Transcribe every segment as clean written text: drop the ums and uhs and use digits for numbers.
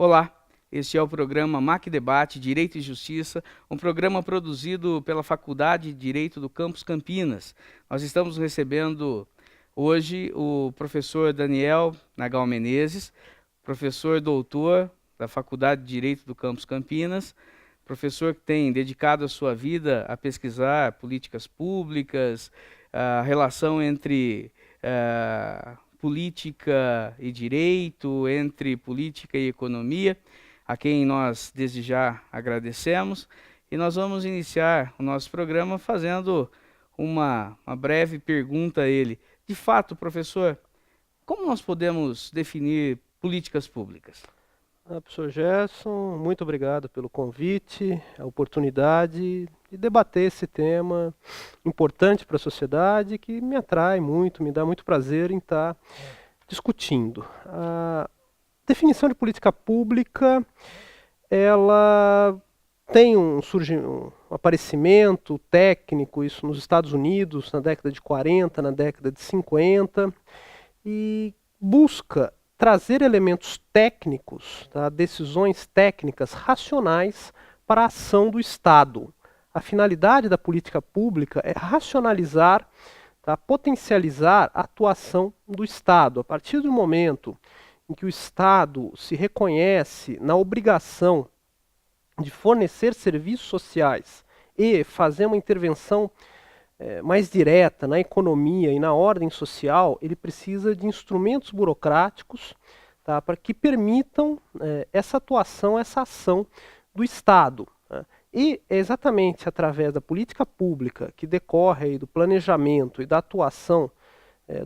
Olá, este é o programa MAC Debate Direito e Justiça, um programa produzido pela Faculdade de Direito do Campus Campinas. Nós estamos recebendo hoje o professor Daniel Nagal Menezes, professor doutor da Faculdade de Direito do Campus Campinas, professor que tem dedicado a sua vida a pesquisar políticas públicas, a relação entre política e direito, entre política e economia, a quem nós desde já agradecemos. E nós vamos iniciar o nosso programa fazendo uma breve pergunta a ele. De fato, professor, como nós podemos definir políticas públicas? Professor Gerson, muito obrigado pelo convite, a oportunidade de debater esse tema importante para a sociedade que me atrai muito, me dá muito prazer em estar discutindo. A definição de política pública, ela tem um aparecimento técnico, isso nos Estados Unidos, na década de 40, na década de 50, e busca trazer elementos técnicos, tá, decisões técnicas racionais para a ação do Estado. A finalidade da política pública é racionalizar, tá, potencializar a atuação do Estado. A partir do momento em que o Estado se reconhece na obrigação de fornecer serviços sociais e fazer uma intervenção mais direta na economia e na ordem social, ele precisa de instrumentos burocráticos, tá, para que permitam essa atuação, essa ação do Estado. Tá? E é exatamente através da política pública que decorre aí do planejamento e da atuação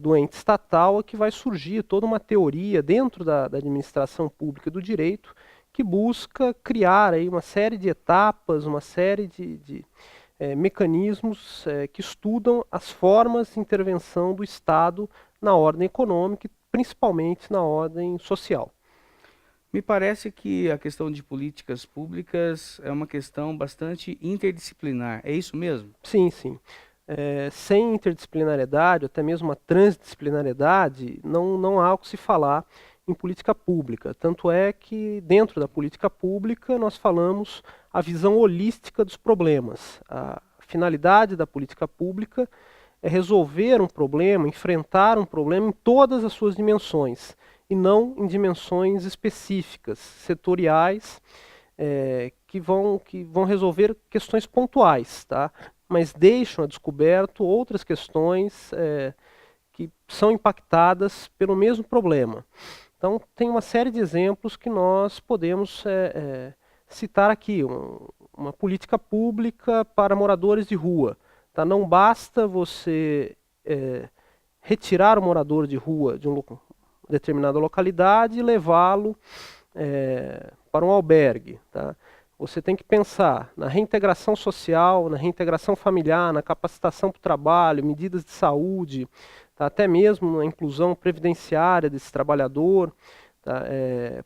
do ente estatal que vai surgir toda uma teoria dentro da administração pública do direito que busca criar aí uma série de etapas, uma série de mecanismos que estudam as formas de intervenção do Estado na ordem econômica e principalmente na ordem social. Me parece que a questão de políticas públicas é uma questão bastante interdisciplinar, é isso mesmo? Sim, sim. Sem interdisciplinariedade, até mesmo uma transdisciplinariedade, não há o que se falar em política pública. Tanto é que dentro da política pública nós falamos a visão holística dos problemas. A finalidade da política pública é resolver um problema, enfrentar um problema em todas as suas dimensões, e não em dimensões específicas, setoriais, que vão resolver questões pontuais, tá? Mas deixam a descoberto outras questões que são impactadas pelo mesmo problema. Então, tem uma série de exemplos que nós podemos citar aqui. Uma política pública para moradores de rua. Tá? Não basta você retirar o morador de rua de uma determinada localidade e levá-lo para um albergue. Tá? Você tem que pensar na reintegração social, na reintegração familiar, na capacitação para o trabalho, medidas de saúde, tá? Até mesmo na inclusão previdenciária desse trabalhador, tá?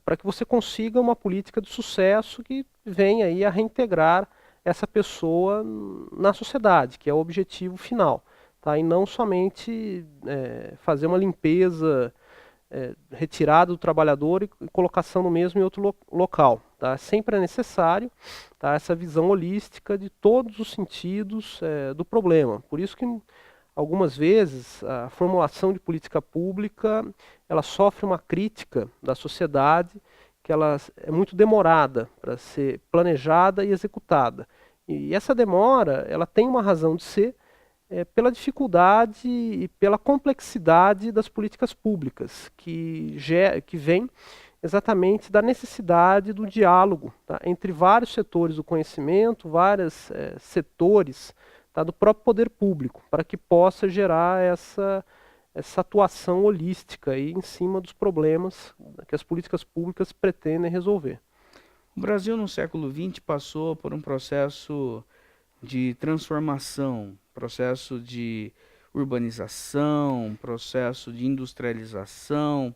Para que você consiga uma política de sucesso que venha aí a reintegrar essa pessoa na sociedade, que é o objetivo final. Tá? E não somente fazer uma limpeza, retirada do trabalhador e colocação no mesmo em outro local. Tá? Sempre é necessário, tá, essa visão holística de todos os sentidos do problema. Por isso que algumas vezes a formulação de política pública ela sofre uma crítica da sociedade, que ela é muito demorada para ser planejada e executada. E essa demora ela tem uma razão de ser, pela dificuldade e pela complexidade das políticas públicas, que vem exatamente da necessidade do diálogo, tá, entre vários setores do conhecimento, vários setores, tá, do próprio poder público, para que possa gerar essa atuação holística aí em cima dos problemas que as políticas públicas pretendem resolver. O Brasil no século XX passou por um processo de transformação, processo de urbanização, processo de industrialização.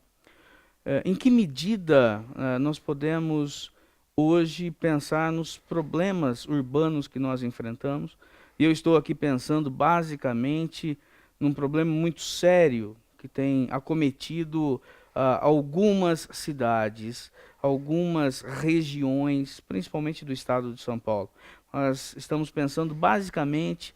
Em que medida nós podemos hoje pensar nos problemas urbanos que nós enfrentamos? E eu estou aqui pensando basicamente num problema muito sério que tem acometido algumas cidades, algumas regiões, principalmente do estado de São Paulo. Nós estamos pensando basicamente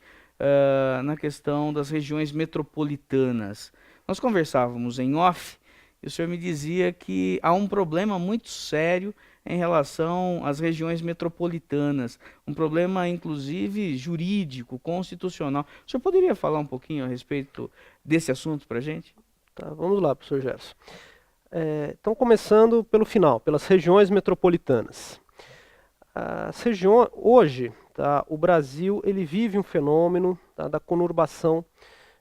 na questão das regiões metropolitanas. Nós conversávamos em off e o senhor me dizia que há um problema muito sério em relação às regiões metropolitanas, um problema inclusive jurídico, constitucional. O senhor poderia falar um pouquinho a respeito desse assunto para a gente? Tá, vamos lá, professor Gerson. Então, começando pelo final, pelas regiões metropolitanas. Hoje, tá, o Brasil ele vive um fenômeno, tá, da conurbação,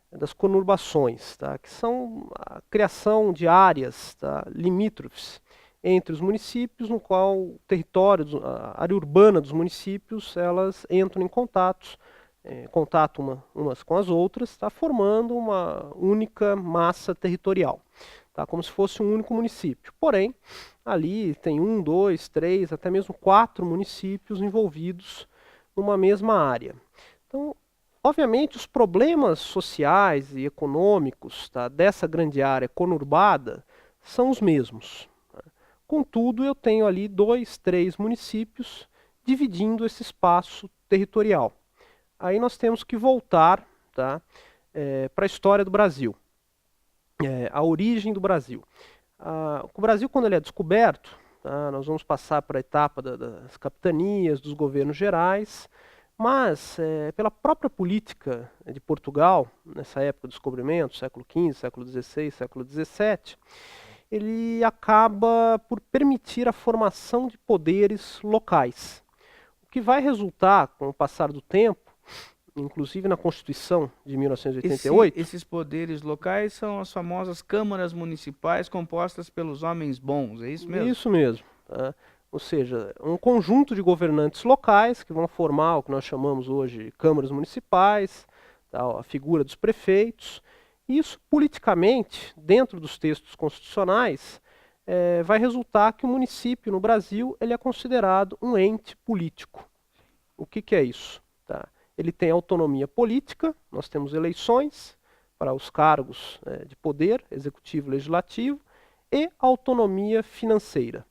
das conurbações, tá, que são a criação de áreas, tá, limítrofes entre os municípios, no qual o território, a área urbana dos municípios, elas entram em contato umas com as outras, tá, formando uma única massa territorial, tá, como se fosse um único município. Porém, ali tem 1, 2, 3, até mesmo 4 municípios envolvidos numa mesma área. Então, obviamente, os problemas sociais e econômicos, tá, dessa grande área conurbada são os mesmos. Tá? Contudo, eu tenho ali 2, 3 municípios dividindo esse espaço territorial. Aí nós temos que voltar, tá, para a história do Brasil, a origem do Brasil. O Brasil, quando ele é descoberto, tá, nós vamos passar para a etapa das capitanias, dos governos gerais, mas pela própria política de Portugal, nessa época do descobrimento, século XV, século XVI, século XVII, ele acaba por permitir a formação de poderes locais, o que vai resultar, com o passar do tempo, inclusive na Constituição de 1988... Esses poderes locais são as famosas câmaras municipais compostas pelos homens bons, é isso mesmo? Isso mesmo. Tá? Ou seja, um conjunto de governantes locais que vão formar o que nós chamamos hoje de câmaras municipais, tá? A figura dos prefeitos. Isso, politicamente, dentro dos textos constitucionais, vai resultar que o município no Brasil ele é considerado um ente político. O que é isso? Tá? Ele tem autonomia política, nós temos eleições para os cargos de poder, executivo e legislativo, e autonomia financeira.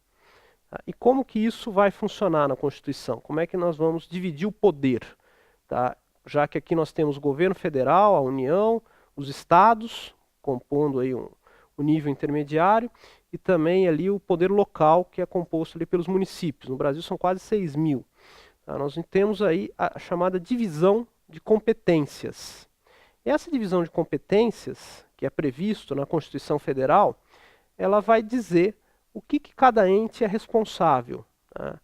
Tá? E como que isso vai funcionar na Constituição? Como é que nós vamos dividir o poder? Tá? Já que aqui nós temos o governo federal, a União, os estados, compondo aí o nível intermediário, e também ali o poder local, que é composto ali pelos municípios. No Brasil são quase 6 mil. Nós temos aí a chamada divisão de competências. Essa divisão de competências, que é previsto na Constituição Federal, ela vai dizer o que cada ente é responsável. Tá?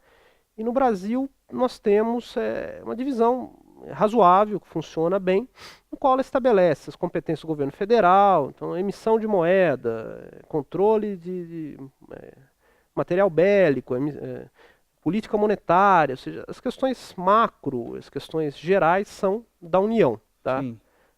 E no Brasil nós temos uma divisão razoável, que funciona bem, no qual ela estabelece as competências do governo federal, então emissão de moeda, controle de material bélico, política monetária, ou seja, as questões macro, as questões gerais são da União. Tá?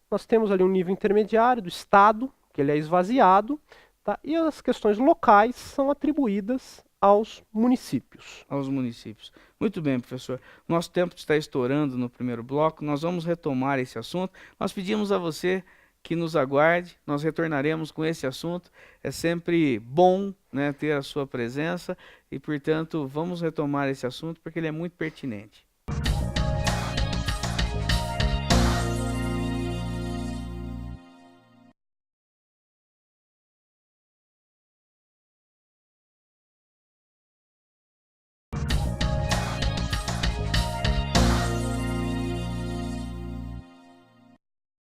Nós temos ali um nível intermediário do Estado, que ele é esvaziado, tá? E as questões locais são atribuídas aos municípios. Aos municípios. Muito bem, professor. Nosso tempo está estourando no primeiro bloco, nós vamos retomar esse assunto. Nós pedimos a você que nos aguarde, nós retornaremos com esse assunto. É sempre bom, né, ter a sua presença e, portanto, vamos retomar esse assunto porque ele é muito pertinente.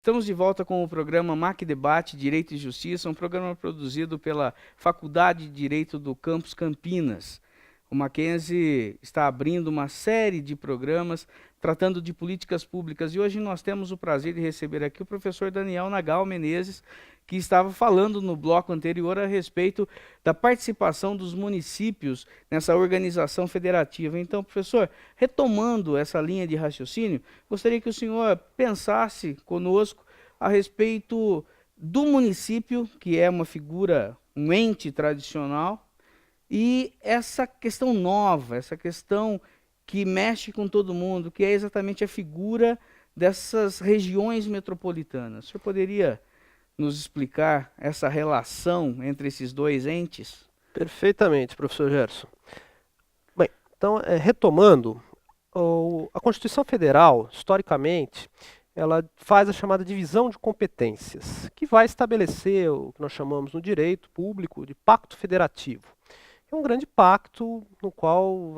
Estamos de volta com o programa MAC Debate Direito e Justiça, um programa produzido pela Faculdade de Direito do Campus Campinas. O Mackenzie está abrindo uma série de programas tratando de políticas públicas e hoje nós temos o prazer de receber aqui o professor Daniel Nagal Menezes, que estava falando no bloco anterior a respeito da participação dos municípios nessa organização federativa. Então, professor, retomando essa linha de raciocínio, gostaria que o senhor pensasse conosco a respeito do município, que é uma figura, um ente tradicional, e essa questão nova, essa questão que mexe com todo mundo, que é exatamente a figura dessas regiões metropolitanas. O senhor poderia nos explicar essa relação entre esses dois entes? Perfeitamente, professor Gerson. Bem, então, retomando, a Constituição Federal, historicamente, ela faz a chamada divisão de competências, que vai estabelecer o que nós chamamos no direito público de pacto federativo. É um grande pacto no qual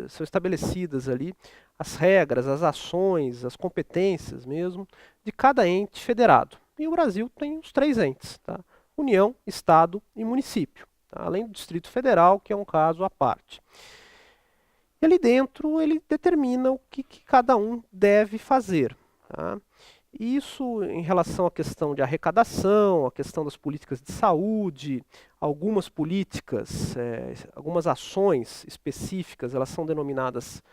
são estabelecidas ali as regras, as ações, as competências mesmo de cada ente federado. E o Brasil tem os 3 entes, tá? União, Estado e município, tá? Além do Distrito Federal, que é um caso à parte. E ali dentro ele determina o que cada um deve fazer, tá? Isso em relação à questão de arrecadação, à questão das políticas de saúde, algumas políticas, algumas ações específicas, elas são denominadas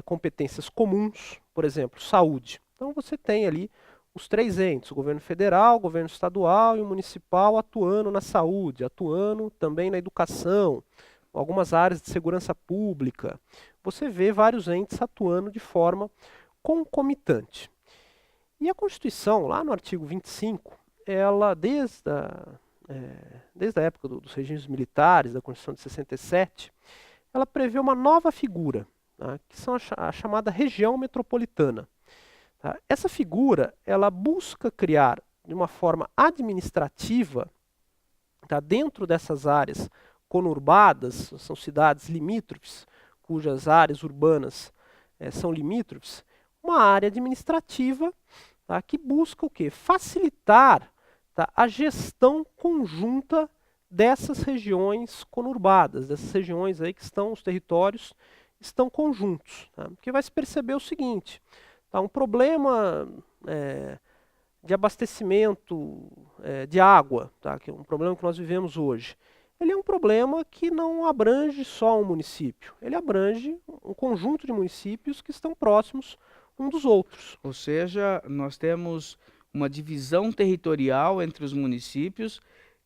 competências comuns, por exemplo, saúde. Então você tem ali os 3 entes, o governo federal, o governo estadual e o municipal atuando na saúde, atuando também na educação, algumas áreas de segurança pública. Você vê vários entes atuando de forma concomitante. E a Constituição, lá no artigo 25, ela, desde a época dos regimes militares, da Constituição de 67, ela prevê uma nova figura, tá? Que são a chamada região metropolitana. Tá? Essa figura, ela busca criar, de uma forma administrativa, tá, dentro dessas áreas conurbadas, são cidades limítrofes, cujas áreas urbanas são limítrofes, uma área administrativa, tá, que busca o quê? Facilitar, tá, a gestão conjunta dessas regiões conurbadas, dessas regiões aí que estão, os territórios estão conjuntos. Tá? Porque vai se perceber o seguinte, tá, um problema de abastecimento de água, tá, que é um problema que nós vivemos hoje, ele é um problema que não abrange só um município, ele abrange um conjunto de municípios que estão próximos um dos outros. Ou seja, nós temos uma divisão territorial entre os municípios,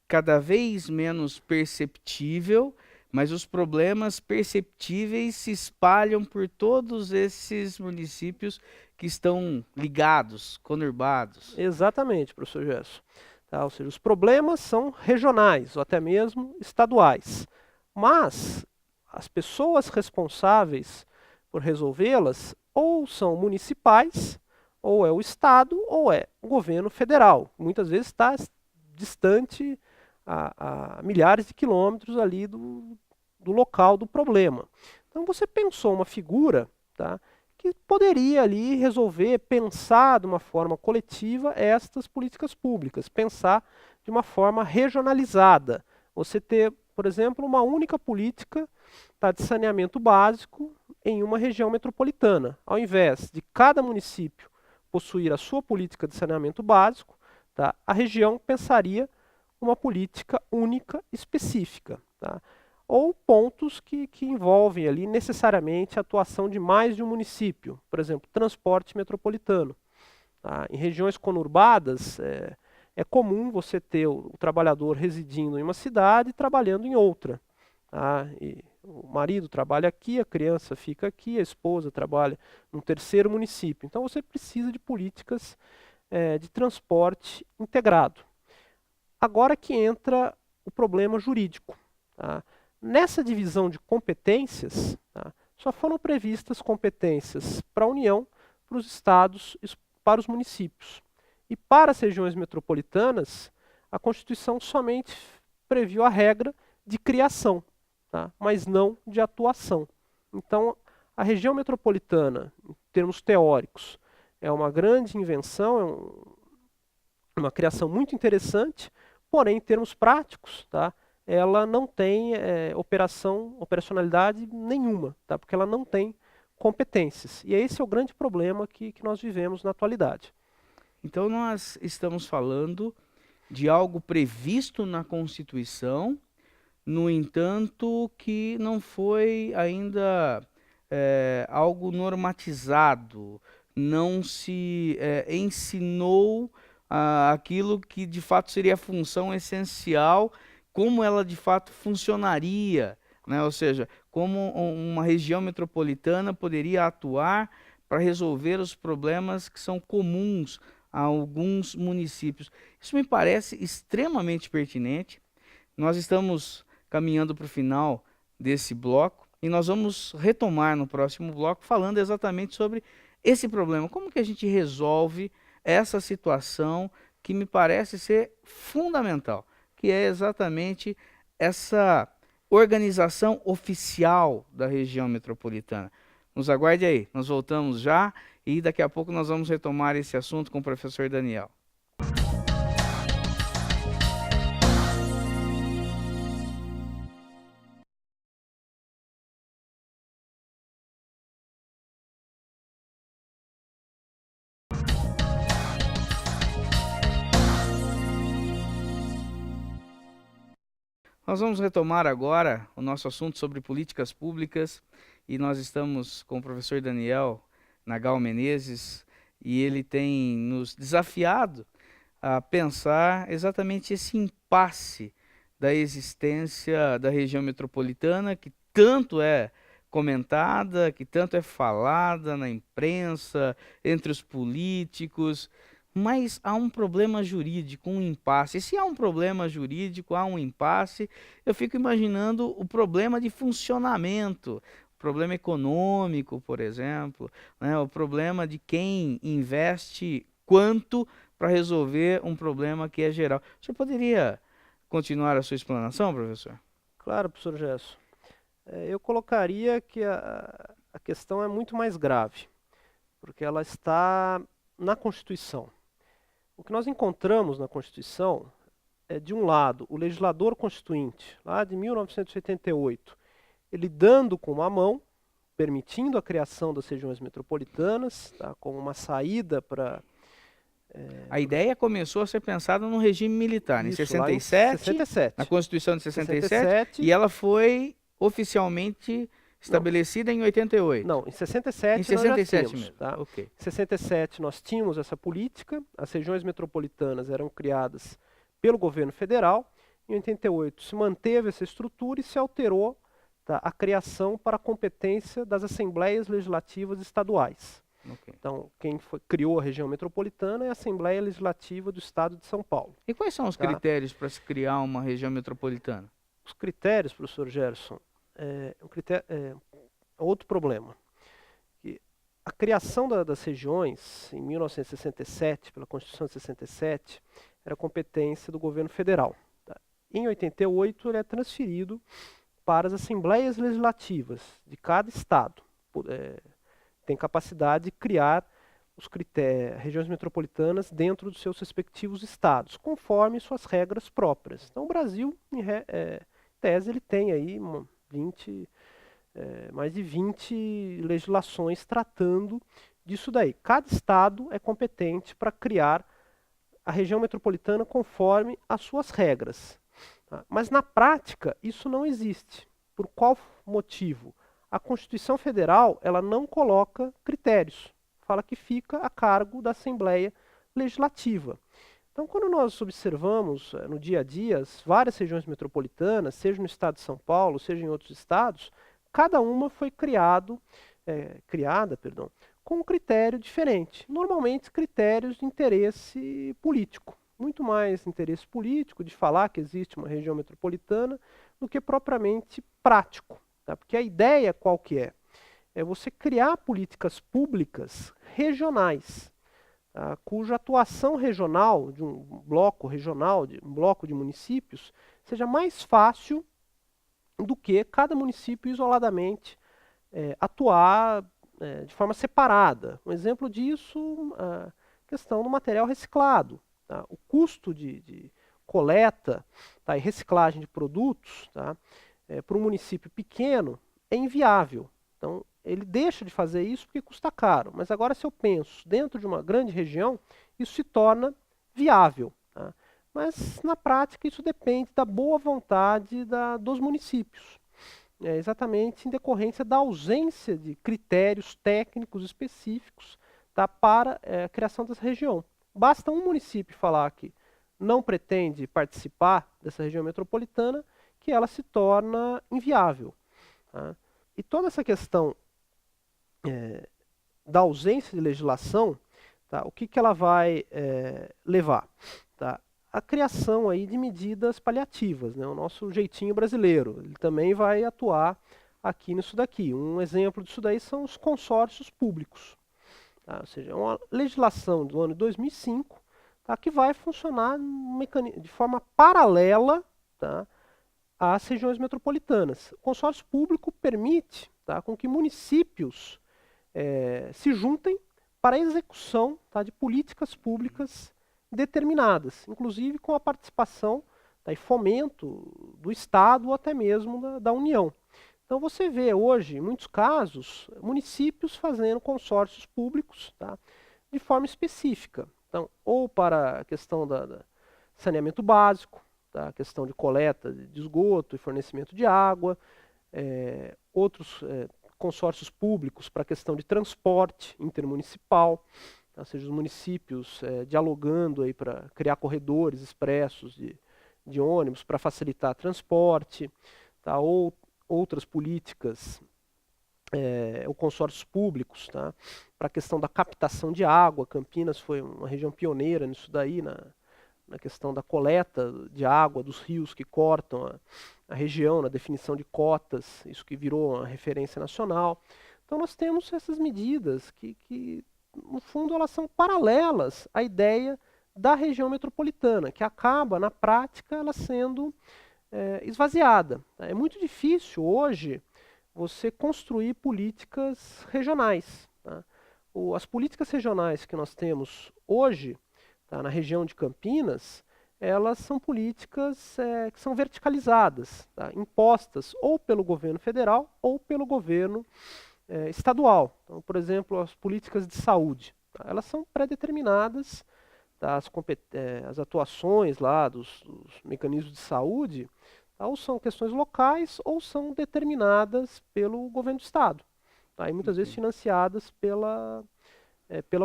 cada vez menos perceptível, mas os problemas perceptíveis se espalham por todos esses municípios que estão ligados, conurbados. Exatamente, professor Gerson. Tá? Ou seja, os problemas são regionais ou até mesmo estaduais, mas as pessoas responsáveis por resolvê-las ou são municipais, ou é o Estado, ou é o governo federal. Muitas vezes está distante a milhares de quilômetros ali do local do problema. Então você pensou uma figura, tá, que poderia ali resolver, pensar de uma forma coletiva estas políticas públicas, pensar de uma forma regionalizada. Você ter, por exemplo, uma única política, tá, de saneamento básico em uma região metropolitana. Ao invés de cada município possuir a sua política de saneamento básico, tá, a região pensaria uma política única específica. Tá? Ou pontos que envolvem ali necessariamente a atuação de mais de um município, por exemplo, transporte metropolitano. Tá? Em regiões conurbadas, é comum você ter o trabalhador residindo em uma cidade e trabalhando em outra. Tá? E o marido trabalha aqui, a criança fica aqui, a esposa trabalha num terceiro município. Então você precisa de políticas de transporte integrado. Agora que entra o problema jurídico. Tá? Nessa divisão de competências, tá, só foram previstas competências para a União, para os estados e para os municípios. E para as regiões metropolitanas, a Constituição somente previu a regra de criação, tá, mas não de atuação. Então, a região metropolitana, em termos teóricos, é uma grande invenção, uma criação muito interessante, porém, em termos práticos, tá, ela não tem operacionalidade nenhuma, tá? Porque ela não tem competências. E esse é o grande problema que nós vivemos na atualidade. Então nós estamos falando de algo previsto na Constituição, no entanto, que não foi ainda algo normatizado, não se ensinou aquilo que de fato seria a função essencial, como ela de fato funcionaria, né? Ou seja, como uma região metropolitana poderia atuar para resolver os problemas que são comuns a alguns municípios. Isso me parece extremamente pertinente. Nós estamos caminhando para o final desse bloco e nós vamos retomar no próximo bloco falando exatamente sobre esse problema. Como que a gente resolve essa situação que me parece ser fundamental, que é exatamente essa organização oficial da região metropolitana. Nos aguarde aí, nós voltamos já e daqui a pouco nós vamos retomar esse assunto com o professor Daniel. Nós vamos retomar agora o nosso assunto sobre políticas públicas e nós estamos com o professor Daniel Nagal Menezes e ele tem nos desafiado a pensar exatamente esse impasse da existência da região metropolitana que tanto é comentada, que tanto é falada na imprensa, entre os políticos. Mas há um problema jurídico, um impasse. E se há um problema jurídico, há um impasse, eu fico imaginando o problema de funcionamento, o problema econômico, por exemplo, né? O problema de quem investe quanto para resolver um problema que é geral. Você poderia continuar a sua explanação, professor? Claro, professor Gerson. Eu colocaria que a questão é muito mais grave, porque ela está na Constituição. O que nós encontramos na Constituição é, de um lado, o legislador constituinte, lá de 1988, ele dando com uma mão, permitindo a criação das regiões metropolitanas, tá, como uma saída para... A ideia começou a ser pensada no regime militar, em Isso, 67, 67. na Constituição de 67, 67, e ela foi oficialmente estabelecida em 88. Não, em 67 Em 67 nós já tínhamos, mesmo, tá? ok. Em 67 nós tínhamos essa política, as regiões metropolitanas eram criadas pelo governo federal, em 88 se manteve essa estrutura e se alterou, tá, a criação para a competência das assembleias legislativas estaduais. Ok. Então, quem criou a região metropolitana é a Assembleia Legislativa do Estado de São Paulo. E quais são os Tá. critérios para se criar uma região metropolitana? Os critérios, professor Gerson, outro problema. A criação das regiões, em 1967, pela Constituição de 67, era competência do governo federal. Tá? Em 88, ele é transferido para as assembleias legislativas de cada estado. Tem capacidade de criar regiões metropolitanas dentro dos seus respectivos estados, conforme suas regras próprias. Então, o Brasil, em tese, ele tem aí mais de 20 legislações tratando disso daí. Cada estado é competente para criar a região metropolitana conforme as suas regras. Tá? Mas, na prática, isso não existe. Por qual motivo? A Constituição Federal ela não coloca critérios. Fala que fica a cargo da Assembleia Legislativa. Então, quando nós observamos no dia a dia as várias regiões metropolitanas, seja no estado de São Paulo, seja em outros estados, cada uma foi criada com um critério diferente. Normalmente, critérios de interesse político. Muito mais interesse político de falar que existe uma região metropolitana do que propriamente prático. Tá? Porque a ideia qual que é? É você criar políticas públicas regionais, tá? Cuja atuação regional, de um bloco regional, de um bloco de municípios, seja mais fácil do que cada município isoladamente atuar de forma separada. Um exemplo disso, a questão do material reciclado. Tá? O custo de coleta, tá, e reciclagem de produtos, tá, para um município pequeno é inviável. Então, ele deixa de fazer isso porque custa caro. Mas agora, se eu penso dentro de uma grande região, isso se torna viável. Tá? Mas, na prática, isso depende da boa vontade dos municípios. Exatamente em decorrência da ausência de critérios técnicos específicos, tá, para a criação dessa região. Basta um município falar que não pretende participar dessa região metropolitana, que ela se torna inviável. Tá? E toda essa questão da ausência de legislação tá? O que ela vai levar? Tá? A criação aí de medidas paliativas, né? O nosso jeitinho brasileiro, ele também vai atuar aqui nisso daqui. Um exemplo disso daí são os consórcios públicos. Tá? Ou seja, é uma legislação do ano de 2005, tá? Que vai funcionar de forma paralela, tá? Às regiões metropolitanas. O consórcio público permite, tá? Com que municípios se juntem para a execução, tá? De políticas públicas determinadas, inclusive com a participação, tá? E fomento do Estado ou até mesmo da União. Então você vê hoje, em muitos casos, municípios fazendo consórcios públicos, tá? De forma específica. Então, ou para a questão da saneamento básico, tá? A questão de coleta de esgoto e fornecimento de água, outros consórcios públicos para a questão de transporte intermunicipal, tá? Ou seja, os municípios dialogando aí para criar corredores expressos de ônibus para facilitar transporte, tá? Ou outras políticas ou consórcios públicos, tá? Para a questão da captação de água. Campinas foi uma região pioneira nisso daí, na questão da coleta de água dos rios que cortam a região, na definição de cotas, isso que virou uma referência nacional. Então nós temos essas medidas que no fundo, elas são paralelas à ideia da região metropolitana, que acaba, na prática, ela sendo esvaziada. É muito difícil hoje você construir políticas regionais. Tá? As políticas regionais que nós temos hoje, tá, na região de Campinas, elas são políticas que são verticalizadas, tá, impostas ou pelo governo federal ou pelo governo estadual. Então, por exemplo, as políticas de saúde, tá, elas são pré-determinadas, tá, as atuações lá dos mecanismos de saúde, tá, ou são questões locais ou são determinadas pelo governo do estado, tá, e muitas vezes financiadas pela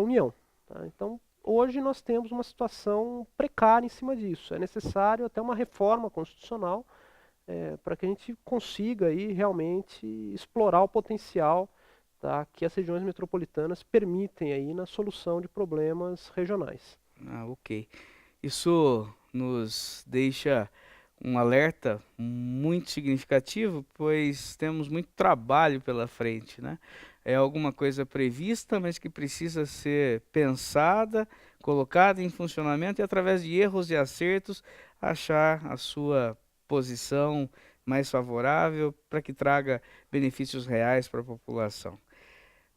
União. Tá. Então, hoje nós temos uma situação precária em cima disso. É necessário até uma reforma constitucional para que a gente consiga aí realmente explorar o potencial, tá, que as regiões metropolitanas permitem aí na solução de problemas regionais. Ah, ok. Isso nos deixa um alerta muito significativo, pois temos muito trabalho pela frente, né? É alguma coisa prevista, mas que precisa ser pensada, colocada em funcionamento e, através de erros e acertos, achar a sua posição mais favorável para que traga benefícios reais para a população.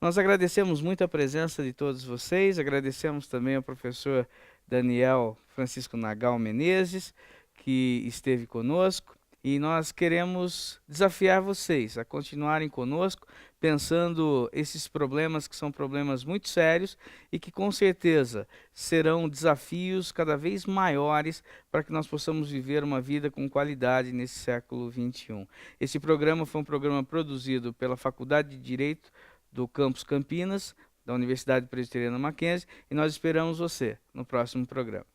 Nós agradecemos muito a presença de todos vocês, agradecemos também ao professor Daniel Francisco Nagal Menezes, que esteve conosco, e nós queremos desafiar vocês a continuarem conosco, pensando esses problemas que são problemas muito sérios e que com certeza serão desafios cada vez maiores para que nós possamos viver uma vida com qualidade nesse século XXI. Esse programa foi um programa produzido pela Faculdade de Direito do Campus Campinas, da Universidade Presbiteriana Mackenzie, e nós esperamos você no próximo programa.